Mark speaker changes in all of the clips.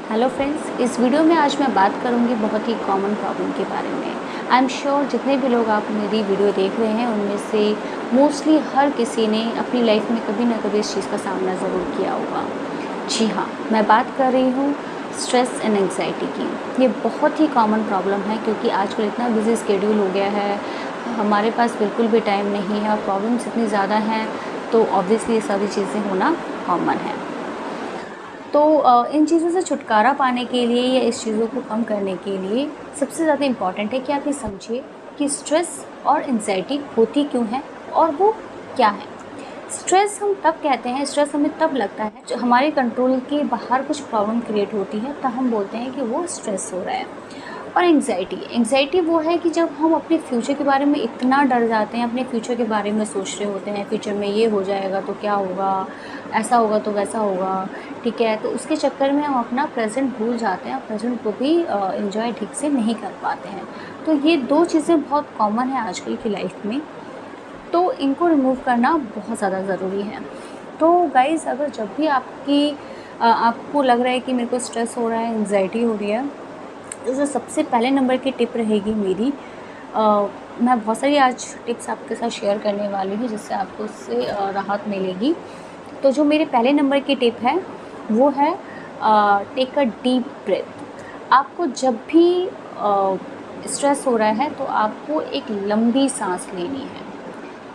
Speaker 1: Hello friends, इस video में आज मैं बात करूंगी बहुत ही कॉमन प्रॉब्लम के बारे में। आई एम श्योर जितने भी लोग आप मेरी वीडियो देख रहे हैं उनमें से मोस्टली हर किसी ने अपनी लाइफ में कभी ना कभी इस चीज़ का सामना ज़रूर किया होगा। जी हाँ, मैं बात कर रही हूँ स्ट्रेस एंड एंग्जाइटी की। ये बहुत ही कॉमन प्रॉब्लम है क्योंकि आजकल इतना बिजी स्केड्यूल हो गया है, हमारे पास बिल्कुल भी टाइम नहीं है और प्रॉब्लम्स इतनी ज़्यादा हैं, तो ऑब्वियसली ये सारी चीज़ें होना कॉमन है। तो इन चीज़ों से छुटकारा पाने के लिए या इस चीज़ों को कम करने के लिए सबसे ज़्यादा इम्पॉर्टेंट है कि आप ये समझिए कि स्ट्रेस और एंग्जाइटी होती क्यों है और वो क्या है। स्ट्रेस हम तब कहते हैं, स्ट्रेस हमें तब लगता है जो हमारे कंट्रोल के बाहर कुछ प्रॉब्लम क्रिएट होती है, तब हम बोलते हैं कि वो स्ट्रेस हो रहा है। और एंग्जाइटी वो है कि जब हम अपने फ्यूचर के बारे में इतना डर जाते हैं, अपने फ्यूचर के बारे में सोच रहे होते हैं, फ्यूचर में ये हो जाएगा तो क्या होगा, ऐसा होगा तो वैसा होगा, ठीक है। तो उसके चक्कर में हम अपना प्रेजेंट भूल जाते हैं और प्रेजेंट को भी एंजॉय ठीक से नहीं कर पाते हैं। तो ये दो चीज़ें बहुत कॉमन है आजकल की लाइफ में, तो इनको रिमूव करना बहुत ज़्यादा ज़रूरी है। तो गाइज़, अगर जब भी आपको लग रहा है कि मेरे को स्ट्रेस हो रहा है, एंग्जाइटी हो रही है, तो जो सबसे पहले नंबर की टिप रहेगी मेरी, मैं बहुत सारी आज टिप्स आपके साथ शेयर करने वाली हूँ जिससे आपको उससे राहत मिलेगी। तो जो मेरे पहले नंबर की टिप है वो है टेक अ डीप ब्रेथ। आपको जब भी स्ट्रेस हो रहा है तो आपको एक लंबी सांस लेनी है।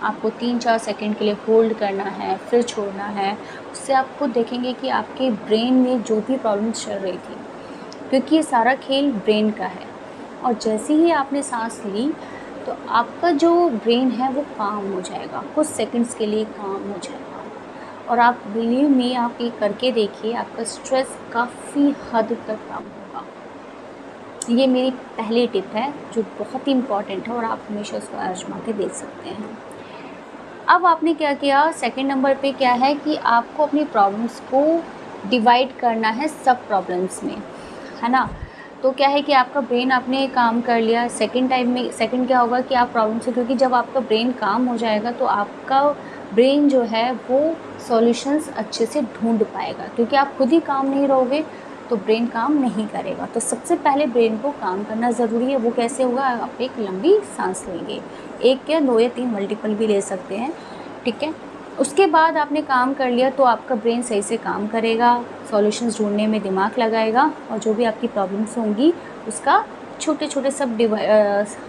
Speaker 1: आपको 3-4 सेकंड के लिए होल्ड करना है, फिर छोड़ना है। उससे आपको देखेंगे कि आपके ब्रेन में जो भी प्रॉब्लम्स चल रही थी, क्योंकि ये सारा खेल ब्रेन का है, और जैसे ही आपने सांस ली तो आपका जो ब्रेन है वो काम हो जाएगा, कुछ सेकंड्स के लिए काम हो जाएगा। और आप बिलीव मी, आप ये करके देखिए, आपका स्ट्रेस काफ़ी हद तक कम होगा। ये मेरी पहली टिप है जो बहुत ही इम्पॉर्टेंट है और आप हमेशा उसको आजमा के देख सकते हैं। अब आपने क्या किया, सेकंड नंबर पे क्या है कि आपको अपनी प्रॉब्लम्स को डिवाइड करना है सब प्रॉब्लम्स में, है ना। तो क्या है कि आपका ब्रेन आपने काम कर लिया, सेकंड क्या होगा कि आप प्रॉब्लम से, क्योंकि जब आपका ब्रेन काम हो जाएगा तो आपका ब्रेन जो है वो सॉल्यूशंस अच्छे से ढूंढ पाएगा, क्योंकि आप खुद ही काम नहीं रहोगे तो ब्रेन काम नहीं करेगा। तो सबसे पहले ब्रेन को काम करना ज़रूरी है। वो कैसे होगा, आप एक लंबी सांस लेंगे, एक या दो या तीन, मल्टीपल भी ले सकते हैं, ठीक है। उसके बाद आपने काम कर लिया तो आपका ब्रेन सही से काम करेगा, सॉल्यूशंस ढूंढने में दिमाग लगाएगा, और जो भी आपकी प्रॉब्लम्स होंगी उसका छोटे छोटे सब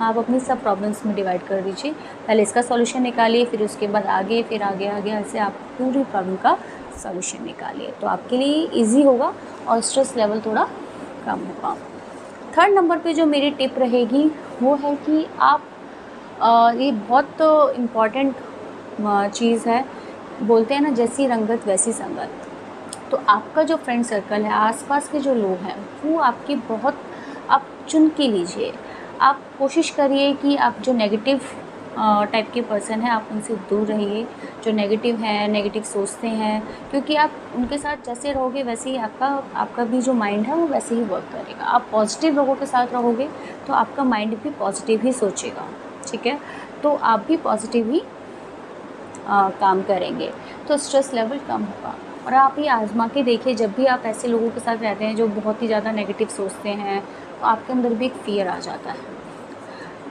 Speaker 1: आप अपनी सब प्रॉब्लम्स में डिवाइड कर दीजिए। पहले इसका सॉल्यूशन निकालिए, फिर उसके बाद आगे, फिर आगे आगे, ऐसे आप पूरी प्रॉब्लम का सॉल्यूशन निकालिए, तो आपके लिए ईजी होगा और स्ट्रेस लेवल थोड़ा कम होगा। थर्ड नंबर पे जो मेरी टिप रहेगी वो है कि आप ये बहुत इम्पॉर्टेंट चीज़ है, बोलते हैं ना, जैसी रंगत वैसी संगत। तो आपका जो फ्रेंड सर्कल है, आसपास के जो लोग हैं, वो आपकी बहुत आप चुन के लीजिए। आप कोशिश करिए कि आप जो नेगेटिव टाइप के पर्सन हैं आप उनसे दूर रहिए, जो नेगेटिव हैं, नेगेटिव सोचते हैं, क्योंकि आप उनके साथ जैसे रहोगे वैसे ही आपका भी जो माइंड है वो वैसे ही वर्क करेगा। आप पॉजिटिव लोगों के साथ रहोगे तो आपका माइंड भी पॉजिटिव ही सोचेगा, ठीक है। तो आप भी पॉजिटिव ही काम करेंगे तो स्ट्रेस लेवल कम होगा। और आप ये आज़मा के देखिए, जब भी आप ऐसे लोगों के साथ रहते हैं जो बहुत ही ज़्यादा नेगेटिव सोचते हैं, तो आपके अंदर भी एक फ़ियर आ जाता है,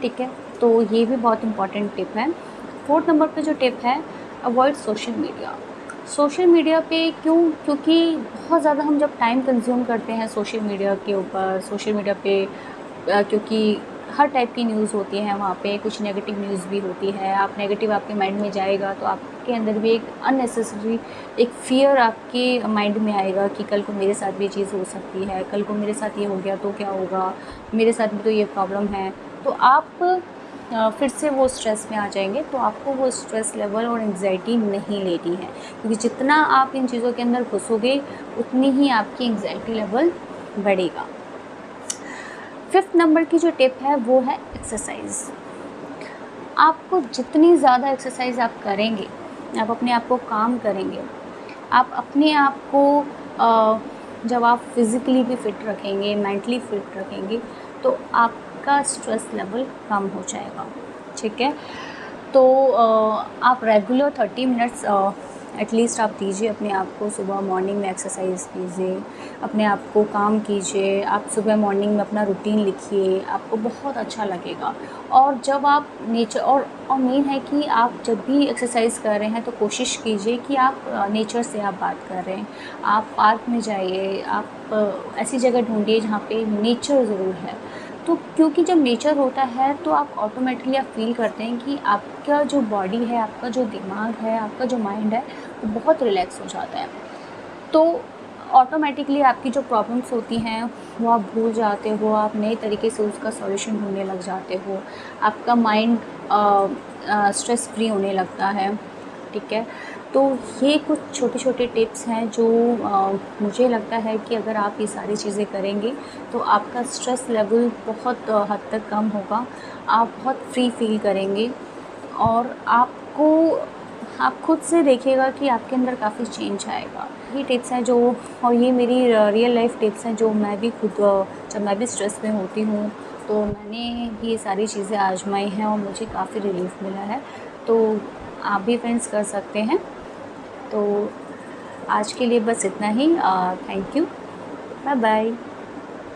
Speaker 1: ठीक है। तो ये भी बहुत इंपॉर्टेंट टिप है। फोर्थ नंबर पे जो टिप है, avoid social media. Social media पे क्यों, क्योंकि बहुत ज़्यादा हम जब टाइम कंज्यूम करते हैं सोशल मीडिया के ऊपर, सोशल मीडिया पे क्योंकि हर टाइप की न्यूज़ होती है वहाँ पे, कुछ नेगेटिव न्यूज़ भी होती है। आप नेगेटिव आपके माइंड में जाएगा तो आपके अंदर भी एक अननेसेसरी एक फ़ियर आपके माइंड में आएगा कि कल को मेरे साथ भी ये चीज़ हो सकती है, कल को मेरे साथ ये हो गया तो क्या होगा, मेरे साथ भी तो ये प्रॉब्लम है। तो आप फिर से वो स्ट्रेस में आ जाएंगे। तो आपको वो स्ट्रेस लेवल और एंग्जाइटी नहीं लेनी है, क्योंकि जितना आप इन चीज़ों के अंदर घुसोगे उतनी ही आपकी एंग्जाइटी लेवल बढ़ेगा। फिफ्थ नंबर की जो टिप है वो है एक्सरसाइज। आपको जितनी ज़्यादा एक्सरसाइज आप करेंगे, आप अपने आप को काम करेंगे, आप अपने आप को जब आप फिज़िकली भी फिट रखेंगे, मेंटली फिट रखेंगे, तो आपका स्ट्रेस लेवल कम हो जाएगा, ठीक है। तो आप रेगुलर 30 मिनट्स एटलीस्ट आप दीजिए अपने आप को। सुबह मॉर्निंग में एक्सरसाइज कीजिए, अपने आप को काम कीजिए। आप सुबह मॉर्निंग में अपना रूटीन लिखिए, आपको बहुत अच्छा लगेगा। और जब आप नेचर और मेन है कि आप जब भी एक्सरसाइज कर रहे हैं तो कोशिश कीजिए कि आप नेचर से आप बात कर रहे हैं। आप पार्क में जाइए, आप ऐसी जगह ढूंढिए जहाँ पे नेचर ज़रूर है। तो क्योंकि जब नेचर होता है तो आप ऑटोमेटिकली आप फ़ील करते हैं कि आपका जो बॉडी है, आपका जो दिमाग है, आपका जो माइंड है, वो बहुत रिलैक्स हो जाता है। तो ऑटोमेटिकली आपकी जो प्रॉब्लम्स होती हैं वो आप भूल जाते हो, आप नए तरीके से उसका सॉल्यूशन ढूँढने लग जाते हो। आपका माइंड स्ट्रेस फ्री होने लगता है, ठीक है। तो ये कुछ छोटे-छोटे टिप्स हैं जो मुझे लगता है कि अगर आप ये सारी चीज़ें करेंगे तो आपका स्ट्रेस लेवल बहुत हद तक कम होगा। आप बहुत फ्री फ़ील करेंगे और आप खुद से देखिएगा कि आपके अंदर काफ़ी चेंज आएगा। ये टिप्स हैं जो, और ये मेरी रियल लाइफ टिप्स हैं जो मैं भी खुद जब मैं भी स्ट्रेस में होती हूँ तो मैंने ये सारी चीज़ें आजमाई हैं और मुझे काफ़ी रिलीफ़ मिला है। तो आप भी फ्रेंड्स कर सकते हैं। तो आज के लिए बस इतना ही। Thank you. Bye bye.